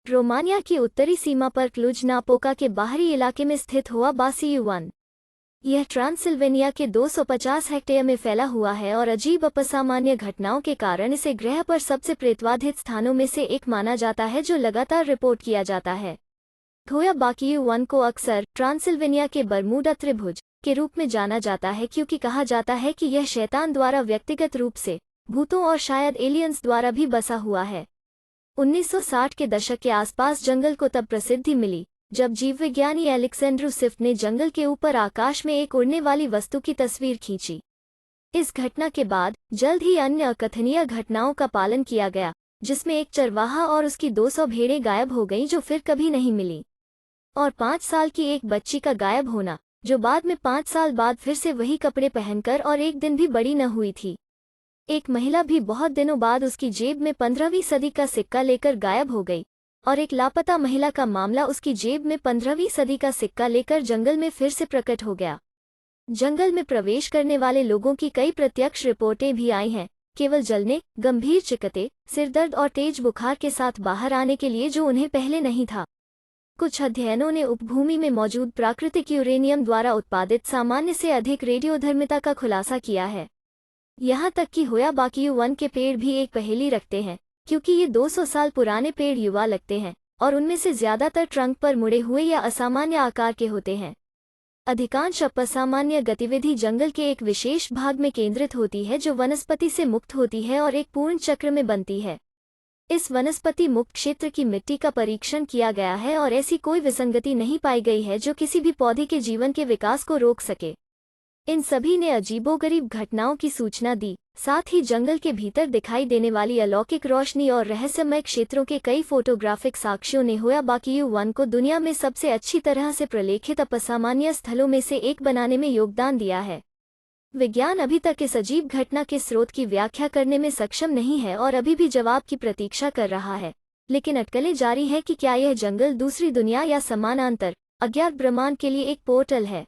Romania की उत्तरी सीमा पर क्लुज नापोका के बाहरी इलाके में स्थित हुआ बासियू-1। यह ट्रांसिल्वेनिया के 250 हेक्टेयर में फैला हुआ है और अजीब असामान्य घटनाओं के कारण इसे ग्रह पर सबसे प्रेतवाधित स्थानों में से एक माना जाता है, जो लगातार रिपोर्ट किया जाता है। होया बासियू-1 को अक्सर ट्रांसिल्वेनिया के बरमूडा त्रिभुज के रूप में जाना जाता है, क्योंकि कहा जाता है कि यह शैतान द्वारा व्यक्तिगत रूप से, भूतों और शायद एलियंस द्वारा भी बसा हुआ है। 1960 के दशक के आसपास जंगल को तब प्रसिद्धि मिली जब जीवविज्ञानी एलेक्सेंड्रू स्विफ्ट ने जंगल के ऊपर आकाश में एक उड़ने वाली वस्तु की तस्वीर खींची। इस घटना के बाद जल्द ही अन्य अकथनीय घटनाओं का पालन किया गया, जिसमें एक चरवाहा और उसकी 200 भेड़ें गायब हो गईं जो फिर कभी नहीं मिली, और 5 साल की एक बच्ची का गायब होना, जो बाद में 5 साल बाद फिर से वही कपड़े पहनकर और एक दिन भी बड़ी न हुई थी। एक महिला भी बहुत दिनों बाद उसकी जेब में 15वीं सदी का सिक्का लेकर गायब हो गई, और एक लापता महिला का मामला उसकी जेब में 15वीं सदी का सिक्का लेकर जंगल में फिर से प्रकट हो गया। जंगल में प्रवेश करने वाले लोगों की कई प्रत्यक्ष रिपोर्टें भी आई हैं, केवल जलने, गंभीर चिकते, सिरदर्द और तेज बुखार के साथ बाहर आने के लिए, जो उन्हें पहले नहीं था। कुछ अध्ययनों ने उपभूमि में मौजूद प्राकृतिक यूरेनियम द्वारा उत्पादित सामान्य से अधिक रेडियोधर्मिता का खुलासा किया है। यहाँ तक कि होया बासियू-1 के पेड़ भी एक पहेली रखते हैं, क्योंकि ये 200 साल पुराने पेड़ युवा लगते हैं और उनमें से ज्यादातर ट्रंक पर मुड़े हुए या असामान्य आकार के होते हैं। अधिकांश असामान्य गतिविधि जंगल के एक विशेष भाग में केंद्रित होती है, जो वनस्पति से मुक्त होती है और एक पूर्ण चक्र में बनती है। इस वनस्पति मुक्त क्षेत्र की मिट्टी का परीक्षण किया गया है और ऐसी कोई विसंगति नहीं पाई गई है जो किसी भी पौधे के जीवन के विकास को रोक सके। इन सभी ने अजीबोगरीब घटनाओं की सूचना दी, साथ ही जंगल के भीतर दिखाई देने वाली अलौकिक रोशनी और रहस्यमय क्षेत्रों के कई फोटोग्राफिक साक्ष्यों ने होया बासियू-1 को दुनिया में सबसे अच्छी तरह से प्रलेखित असामान्य स्थलों में से एक बनाने में योगदान दिया है। विज्ञान अभी तक इस अजीब घटना के स्रोत की व्याख्या करने में सक्षम नहीं है और अभी भी जवाब की प्रतीक्षा कर रहा है, लेकिन अटकलें जारी है कि क्या यह जंगल दूसरी दुनिया या समानांतर अज्ञात ब्रह्मांड के लिए एक पोर्टल है।